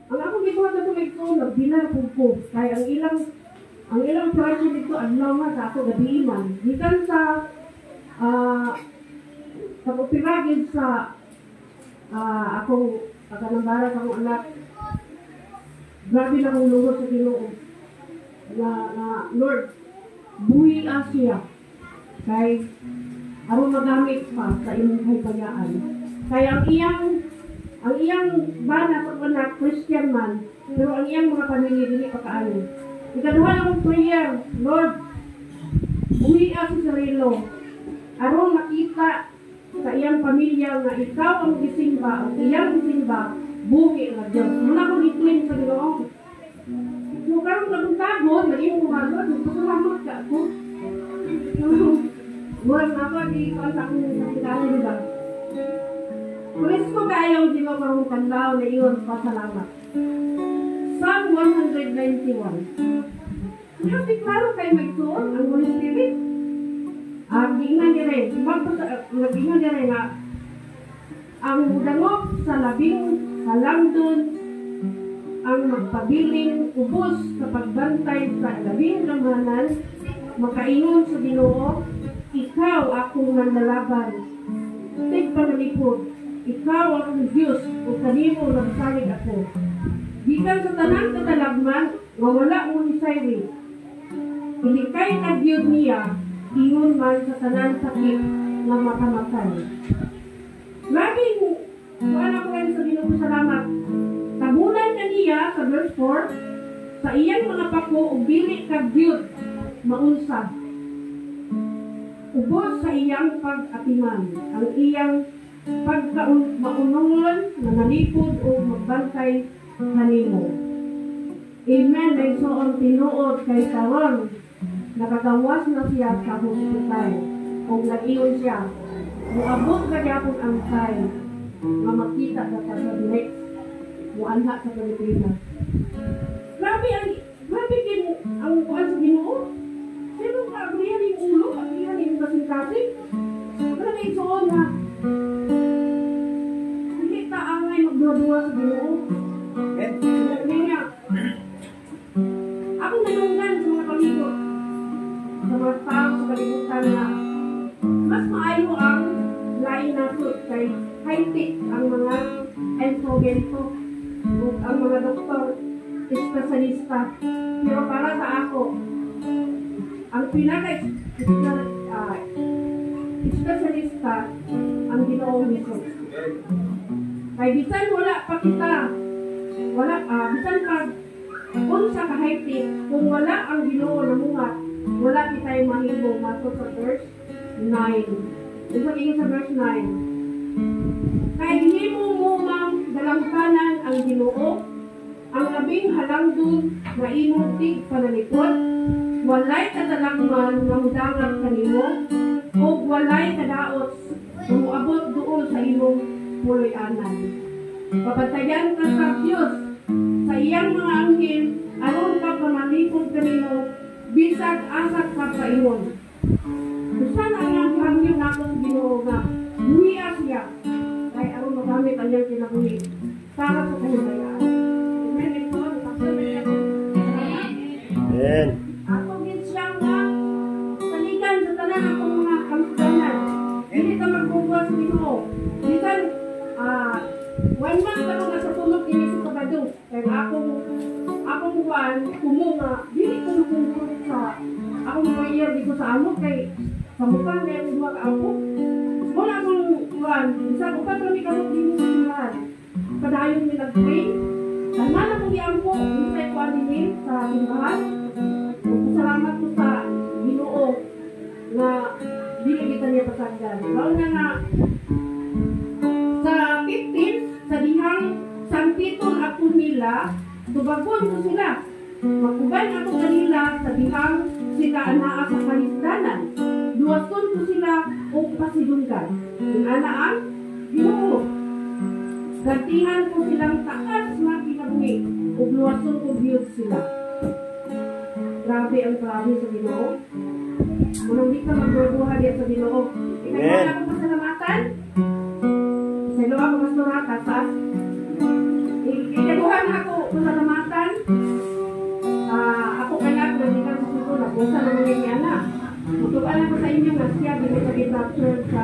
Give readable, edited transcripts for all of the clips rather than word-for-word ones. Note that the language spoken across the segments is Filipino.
Ang akong gituwa sa tumig ko, nagbilang pugpog. Kaya ang ilang project dito, adlaw nga sa ako gabi man. Gikan sa pagpiragid sa akong pagkanambara sa akong anak. Grabe na akong lungod sa Ginoo. Na Lord, buhi siya. Kay aron magamit pa sa imong kahipayaan. Kaya ang iyang bana sa anak, Christian man, pero ang iyang mga pamilya dili pa kaano. Ikaduha na akong prayer, Lord, buhi si Cirilo. Aron makita sa iyang pamilya nga ikaw ang gisimba o iyang gisimba, buhi nga Diyos. Muna akong i-claim sa Ginoo. So, karong nagtagod, naging umagot, nagpasalamat ka ako. Murang na ako, di ko sa akong nakikali ba? Pulis ko kayong Ginoo karong kanlaw na iyon, pasalamat. Psalm 191. Happy klaro kayo magtuon ang Holy Spirit. Gingan niya rin, naggingan niya rin na ang dangog sa labing halangdon ang magpabiling ubos sa pagbantay sa labing lamanan, makaingon sa Ginoo, ikaw akong manlalaban. Tigpanalipod, ikaw akong Diyos o kanimo nagsalig ako. Gikan sa tanang katalagman, wala mo ni Sairi. Ilikay na Diyos niya, ingon man sa tanang sakit na makamatay. Laging, wala ko kayo sa Ginoo salamat. Tabunan na niya sa verse 4, sa iyang mga pako, ubili kag Diyos, maunsa. Ubos sa iyang pag-atiman, ang iyang pagkaunungon, nanalipod o magbantay kanimo. Amen. Dahil so ang tinuod kay karon, nakagawas na siya sa hospital. Kung nag-iyon siya, muabot na gyapon ang time na makita na sa next muanha sa Pilipinas. Grabe kin ang kuan sa Ginoo. Sino ka abrihan yung ulo at iyan yung kasing-kasing? Pero na isuon na hindi taangay magdua-dua sa Ginoo. Hindi niya. Ako nanunggan sa mga pamilyo, sa mga tao sa kalibutan na mas maayo ang lain nato kay high-tech ang mga enfogento o ang mga doktor, espesyalista. Pero para sa ako, ang pinaka-espesyalista ang Ginoong Hesus. Kaya bisan wala pa kita, bisan pa kung sa kahaytik, kung wala ang Ginoo na mungat, wala kita'y mahimo. Mato sa verse 9. Sabihin sa verse 9. Kaya hindi mo mang dalangkanan ang Ginoo, ang labing halangdon na inutig panalipod, walay kadalangman na mudangat kanimo, o walay kadaot na muabot doon sa imong puloy-anan. Pabantayan ka sa Diyos sa iyang mga anghel, aron ka pamalipod kanimo, bisag asat ka sa imon. Saan ang iyang hangyo nato sa Ginoo nga, buhiya siya, kaya aron magamit ang iyang kinabuhi para sa kahimbayaan. Amen. Ito, nakasabay ako. Amen. Ako din siya nga, salikan sa tanan akong mga kamstanan. Hindi ka magbubuhat sa Ginoo. Bisan, 1 month ka nung nasa tulog, hindi sa Sabado. Kaya akong buwan, kumunga, hindi ko nakumbulot sa akong prayer dito sa amo, kay sa mukang kaya ang duwa ka ako. Wala akong buwan, bisan ko pa kami kamot din sa simbahan. Padayon nila pray. Tanan akong iampo, hindi ko alinin sa simbahan. Salamat ko sa Ginoo na dili kita niya pasagdan. Lalo na sa 15, sa dihang Santiton ako nila, tubagon ko sila. Magkuban ako kanila sa dihang sila anaa sa kalisdanan. Duwaton ko sila o pasidunggan. Yung anaan, Ginoo. Gantihan ko silang taas na kinabuhi o luwason ko Diyos sila. Grabe ang grabe sa Ginoo. Kung hindi ka magbubuha diyan sa Ginoo, ikaw na akong pasalamatan. Sa ilo ako mas nurata sa ikaduhan ako pasalamatan. Ako anak, nandito sa suko na kung saan naman yung anak. Tutukan ko sa inyo nga siya, binitagin-capture sa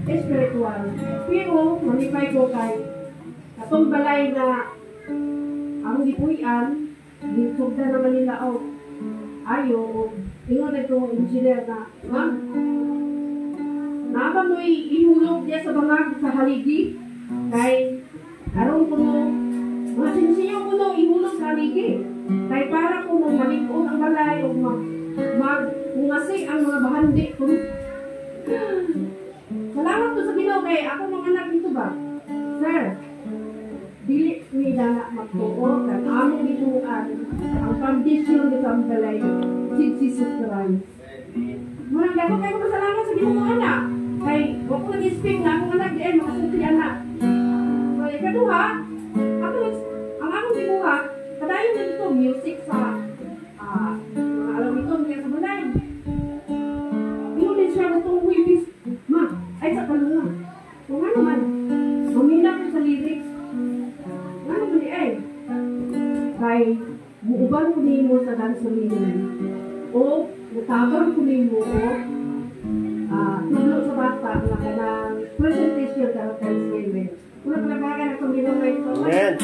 spiritual. Pero, manipay ko kay atong balay na ang gipuyan, gisugda naman nila o ayo, ingon na itong engineer na, ma'am, naman mo'y ihulog niya sa bangag sa haligi, kay aron ko no, mga sinsiyo ko no, ihulog sa haligi, kay para ko no, malikon ang balay, o mungasi ang mga bahandi ko. Salamat ko sa Ginoo kay ako mga anak dito ba? Sir, dili ni dana magtuo kan among gituan ang foundation dito ang balay si Jesus Christ. Murang dako kayo pasalamat sa Ginoo anak. Kay wa ko nag-speak na akong anak di ay makasulti anak. Kaya kaduha, ako ang among gituha, padayon dito music sa mga alam ito niya sa balay. Inulit siya na itong wibis. Ma, ay sa kalunga. Kung ano man, mamina ko sa lyrics. Ano ba ni ay? Kay, buuban ko nimo sa dansolinin. O, natabang ko nimo o, tulo sa bata na kanang presentation ka ng Thanksgiving. Kung naglabagan na kung ginong na ito. Amen.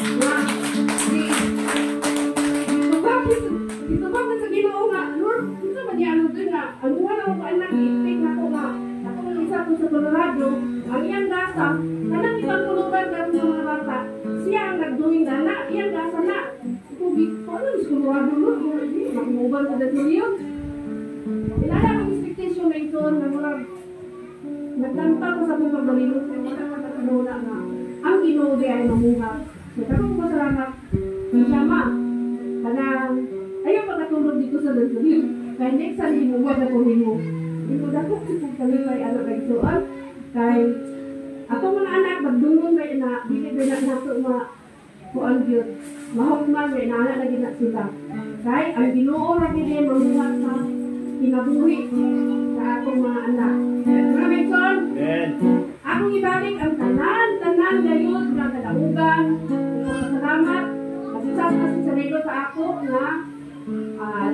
Ito ba sa Ginoo nga, Lord, ito ba niya ano din nga, ang wala ko anak, i-speak na ko nga, ako ng isa ko sa Colorado, ang iyang dasa, kanang ibang tulugan ka ng mga bata, siya ang nagduwing na na, iyang dasa na. Ito, ano sa Colorado, Lord, makimuban sa dito yun. Ilala ang expectation na ito, na mula, nagkanta ko sa mga pagbalilog, na wala ka nakanula nga, ang Ginoo di ay mamuha. Nagkaroon ko salamat, siya ma, kanang, ayaw pagkatulog dito sa Dansolin. Kaya next sa limo, wag na kuhin mo. Hindi ko dako kung kalipay ano kay Suan. Kay, ako mga anak, magdungon kayo na, hindi ko na nato kuan yun. Mahukman, may nana na gina sila. Kay, ang Ginoo lagi din, mamuha sa kinabuhi sa akong mga anak. Maraming son, akong ibalik ang tanan gayon, na kadaugan, salamat. Nag-usap kasi sa nilo sa ako na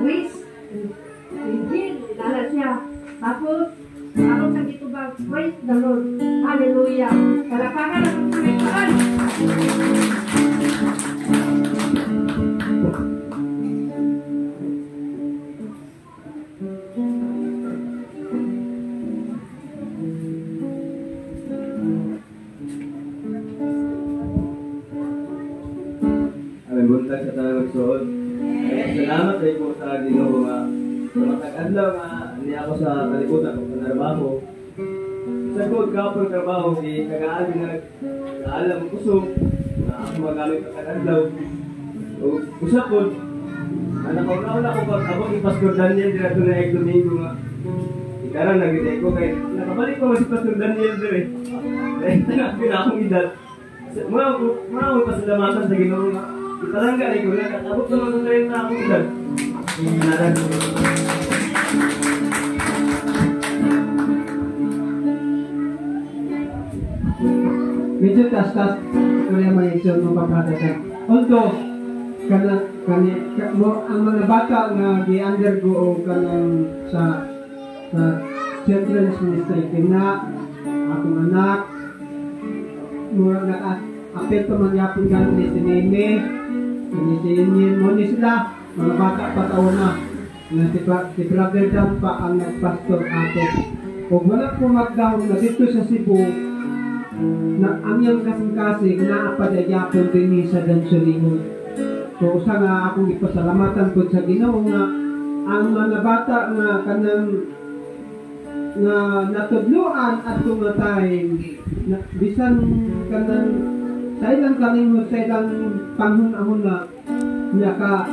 risk. Hindi, nala siya. Tapos, ako sa dito ba, praise the Lord. Hallelujah. Kalakakan ang pagkakitaan. Buntag sa tanang magsuod. Salamat kayo po sa Ginoo nga sa matag-adlaw nga niya ako sa kalibutan kung trabaho. Sa ko kapon trabaho di kagaali na alam ko kusog na ako magamit ang kadlaw. Usap po anak ko na ko pag ako ni Pastor Daniel dito na ek Domingo nga. Ikaran nagitay ko kay nakabalik ko si Pastor Daniel dire. Dahil na akong edad. Muna ko pasalamatan sa Ginoo nga. Parang gani ko na katabot naman sa rin na akong edad. Medyo tas-tas ito yung mga isyon ng papatasan. Although, ang mga bata na di-undergo o kanang sa children's ministry na akong anak, mura na-apel pa magyapon gano'n ni Sineme, Sinime, muna sila, mga bata pa taon na si Brother Dan pa ang nagpastor ato. O wala po mag-down na dito sa Cebu, na amyang kasing-kasing naapadayapon din sa Dansolino. So usa nga akong ipasalamatan po sa Ginoo nga ang mga bata nga kanang nga natudluan at tumatay na bisan kanang sa ilang kalimot sa ilang panghunahon na niya ka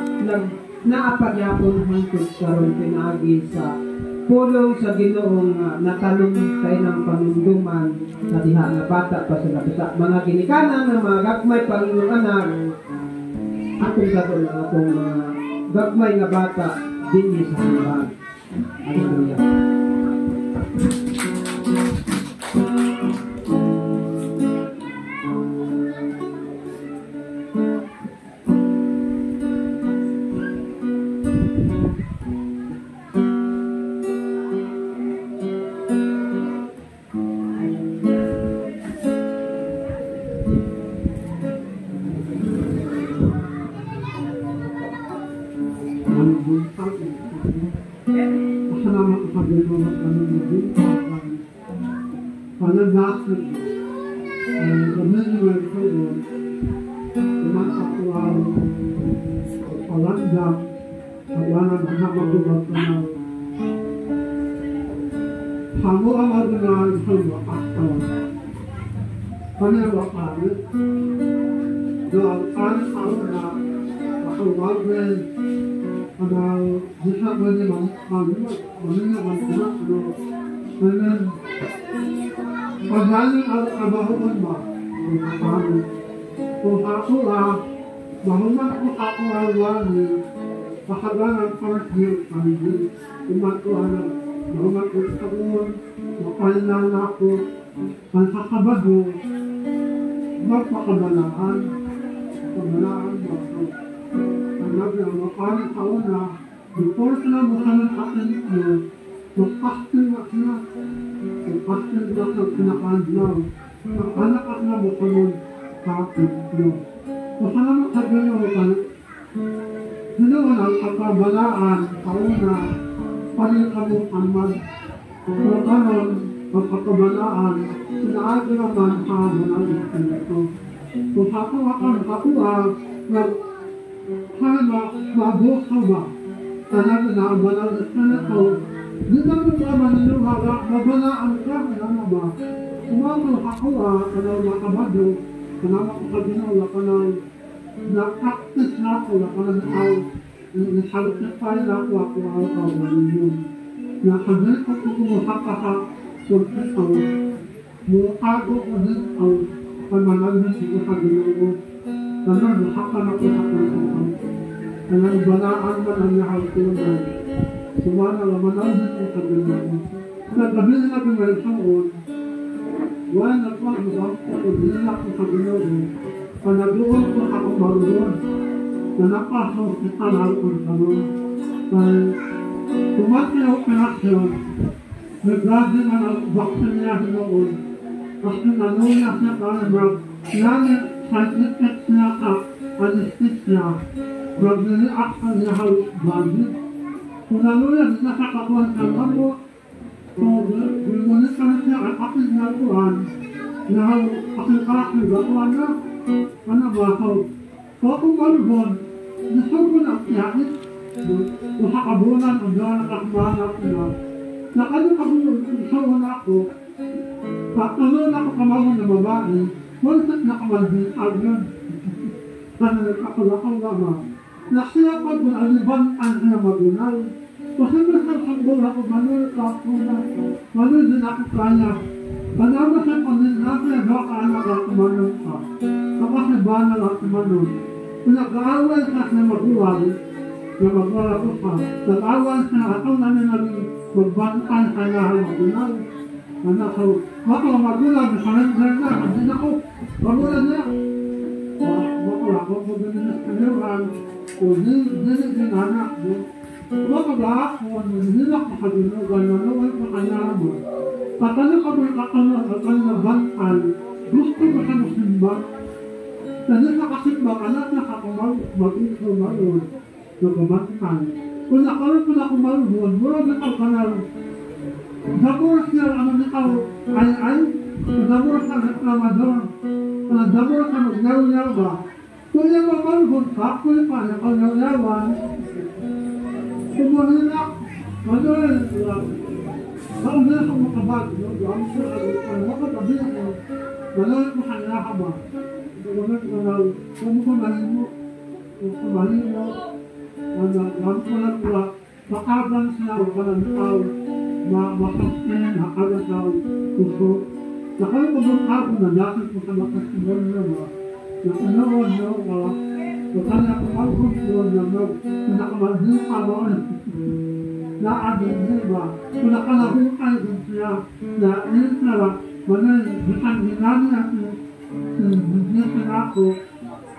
naapagyapon hangtod karon pinagi sa pulong sa Ginoong natalong tayo ng panunduman sa diha nga bata pa sa labisa. Mga ginikanan ng mga gagmay Panginoong anak, atong gato na atong mga gagmay nga bata din sa hanggang. Hallelujah. Pasalamat ko sa Panginoon at kami maging panagdasin. Gamin mo ito yun. Tumatatuan at palandag at walang nakapagubag ka na. Kamu ang mga isang wakastawan. Kanyang wakawit na ang aling na nakawagin ang bisa mo nilang maninaman sila and pagdaling ang kabahuan ba ang kapamit kung ako mahuman ko ako alwani pakaganang partner kami kumatuan mahuman ko sa uwan mapalinan ako ang kakabago magpakabalaan pakabalaan ba ang nagmakalit ako na before sila makalang akin ko mag-pastor na sila mag-pastor na sa pinakandlaw ang anak at na makalong kapit ko masalamat sa Panginoon Panginoon ang kakabalaan ako na panin kami ang magkaroon ang kakabalaan sinaagi naman kabalaan ito kung ako Hana mabuha ba? Talaga na ang banal na sana ko. Di ba mo naman niluhaga, mabalaan ka, ano ba? Kumamo ako kanaw makabado, kanaw makabinaw, kanaw na-practice na ako, kanaw nasagot na tayo na ako yun. Nakagay ko kumuhaka kung ito, mukago ko din ang pamanagin ko sa ginoo. Karena berhakkan aku akan dengan banaan man ang hal Tuhan. Sumana lamanan din sa Panginoon. Sa gabi na pinagsaon, wala na po ang ko din ako sa Panginoon. Panaduan ko ako maroon. Na napasok kita na ako sa Panginoon. Dahil tumatiyaw pinasyon, nagdadi na ang baksin niya noon. Kasi nanuya siya parang langit scientific na anesthesia, magbili akal na halos bagay. Kung naluyan na sa kakuan ng ako, kung gulunit ka na siya ang aking nakuhan, na aking kaking gakuhan na, ano ba ako? Kung akong malubon, gusto ko na akyakin, kung sa kabunan ang gano'n nakakmahanap na, nakalimutan ko na ako, patuloy ako kamawang na babae, Wala't nakamalbing agad. Sana nagkakalakaw naman. Naksiyapag mo ang libantan na magunay. Kasi nasasambol ako manulit ako na. Manulit din ako kanya. Panama sa paninapin na baka anak ako manulit ka. Kapag banal ako manulit. Kung nag-aawal ka na maguwal, na magwala ko pa. Nag-aawal ka na ako namin naging magbantan ka na magunay. Anak ko, baka magulang, surrender na, hindi na ko, magulang na. Baka ako magaling na kanilang, o din anak mo. Baka ba ako, hindi na ko kaginugan, nanuwal ko kanya mo. Patalo ka mo kakalaban bantal, gusto mo ka masimba. Kasi nakasimba ka na, mag-ito maroon, nagabantal. Kung nakaroon ko na kumaroon, mura na ka kanal. Zabur siya ang nakaw ay zabur ka na Ramadan. Zabur ka magnaw-naw ba? Kung yung mamalbon ka, kung pa nakaw-naw-nawan, kumunin na, manuel, saan na ako makabag, ang makatabi ako, manuel mo kanya ka ba? Kung kumahin mo, gamit mo lang ba, makabang siya, walang tao, makastin, nakagasaw, puso. Nakalabang ako na natin ko sa makasimon na ba, na anoon na ba, kaya kumalkong siya na nakamalhin ka ba, naadin din ba, kung nakalahukay din siya, na yun na ba, manay, bisan hinani natin, hindi ako,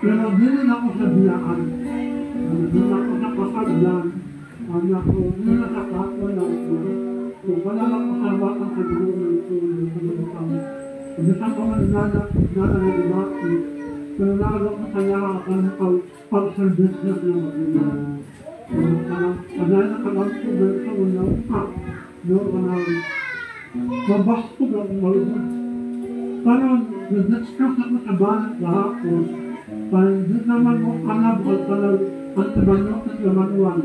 pero hindi ako sa biyaan, hindi ako sa kasaglan, anak ko, hindi nakakakon lang ko. Kung wala lang makawak ang kagulong ng tulong sa mga kami. Kung saan ko man nananagibaki, pero nakalok na kaya ang pag-service na ng mga anak-anak ko na unang mabas ko ng maluman. Parang na-discuss ako sa balat kahapon. Parang di naman mo alam at parang ang tabanok at lamanuan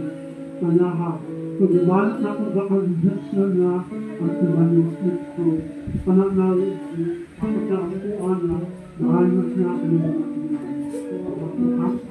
na lahat. Kung balat na ako sa kondisyon na ang tabanok nito. Parang na ako sa akuan na ayos na ako ng mga